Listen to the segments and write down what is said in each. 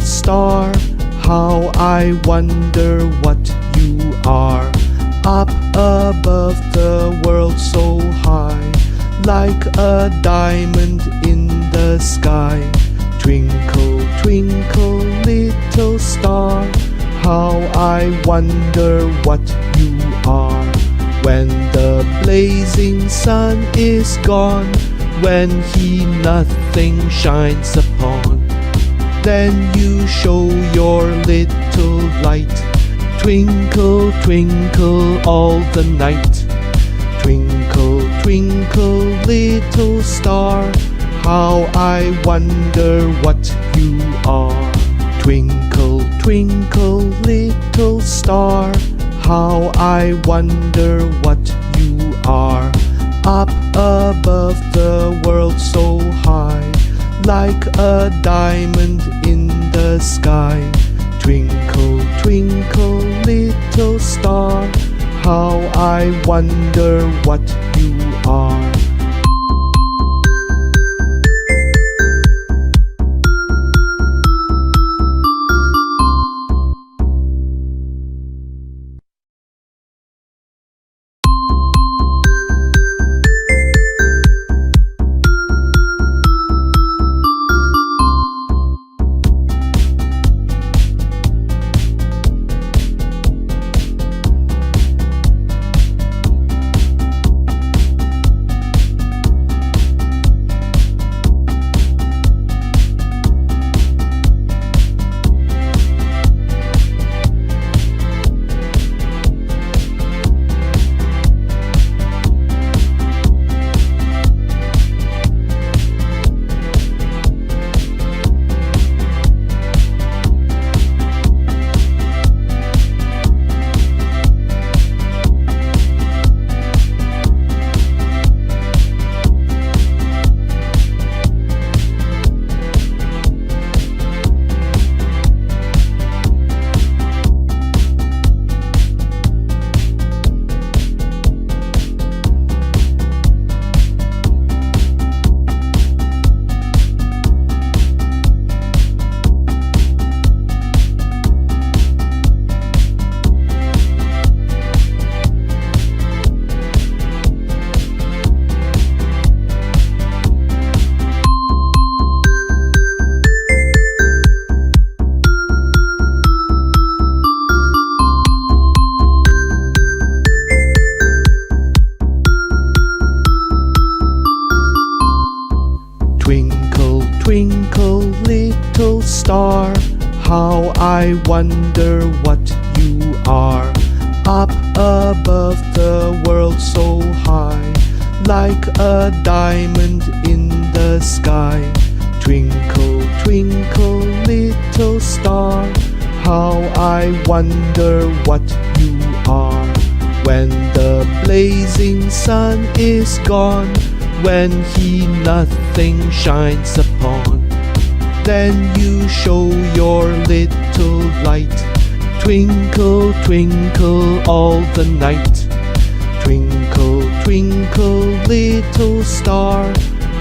star, how I wonder what you are. Up above the world so high, like a diamond in the sky. Twinkle, twinkle, little star, how I wonder what you are. When the blazing sun is gone, when he nothing shines upon, then you show your little light. Twinkle, twinkle all the night. Twinkle, twinkle, little star, how I wonder what you are. Twinkle, twinkle, little star, how I wonder what you are. Up above the world so high, like a diamond in the sky. Twinkle, twinkle, little star, how I wonder what you are. Twinkle, little star, how I wonder what you are. Up above the world so high, like a diamond in the sky. Twinkle, twinkle, little star, how I wonder what you are. When the blazing sun is gone, when he nothing shines upon, then you show your little light. Twinkle, twinkle all the night. Twinkle, twinkle, little star,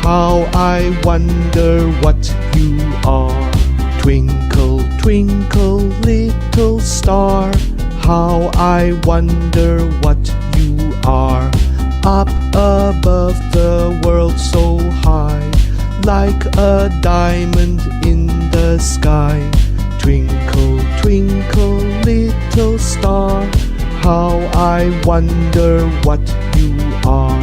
how I wonder what you are. Twinkle, twinkle, little star, how I wonder what you are. Up above the world so high, like a diamond in the sky. Twinkle, twinkle, little star, how I wonder what you are.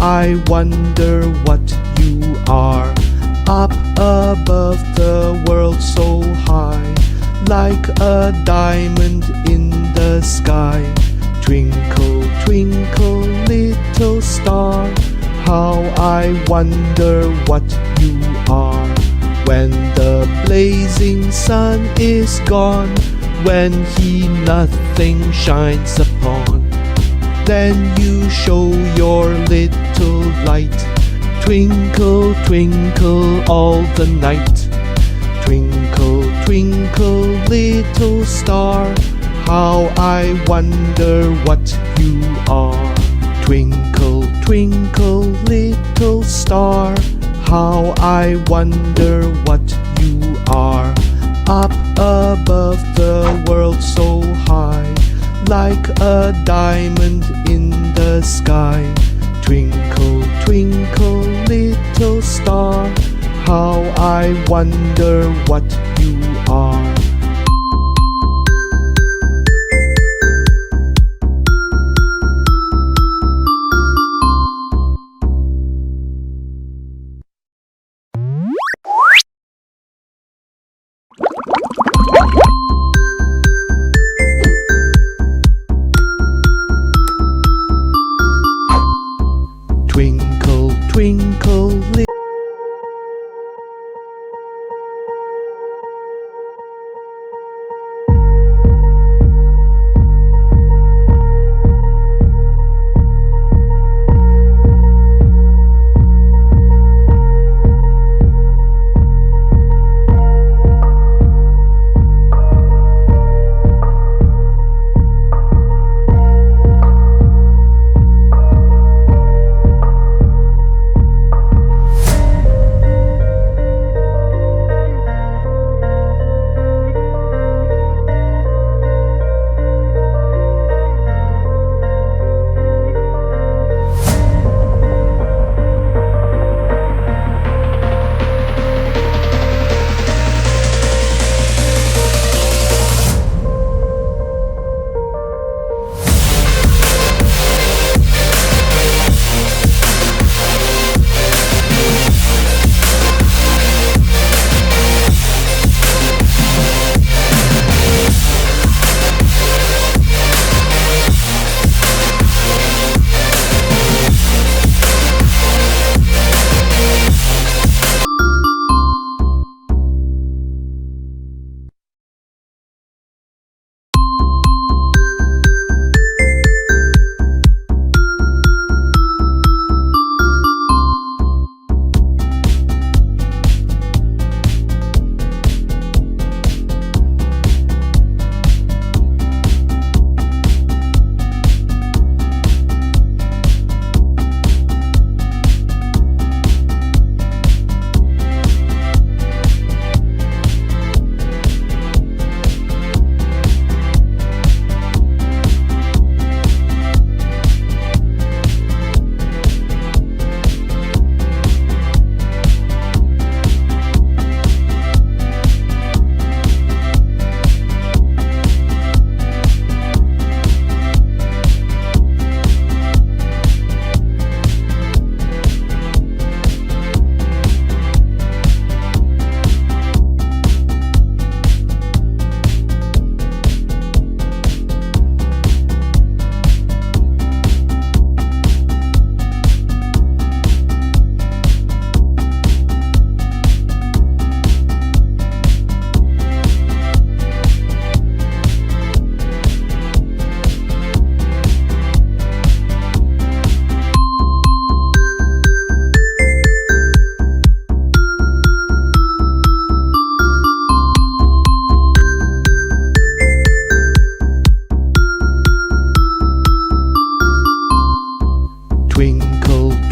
I wonder what you are. Up above the world so high, like a diamond in the sky. Twinkle, twinkle, little star, how I wonder what you are. When the blazing sun is gone, when he nothing shines upon, then you show your little light. Twinkle, twinkle all the night. Twinkle, twinkle, little star, how I wonder what you are. Twinkle, twinkle, little star, how I wonder what you are. Up above the world so high, like a diamond in the sky. Twinkle, twinkle, little star, how I wonder what you are. Twinkle, twinkle, little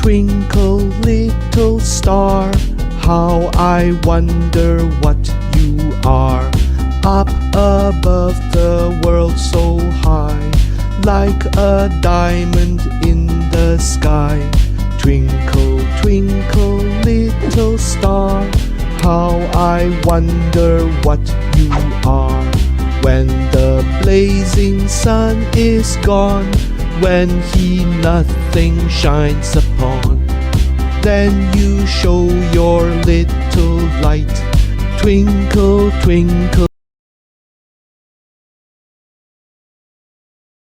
Twinkle, little star, how I wonder what you are. Up above the world so high, like a diamond in the sky. Twinkle, twinkle, little star, how I wonder what you are. When the blazing sun is gone, when he nothing shines upon, then you show your little light. Twinkle, twinkle.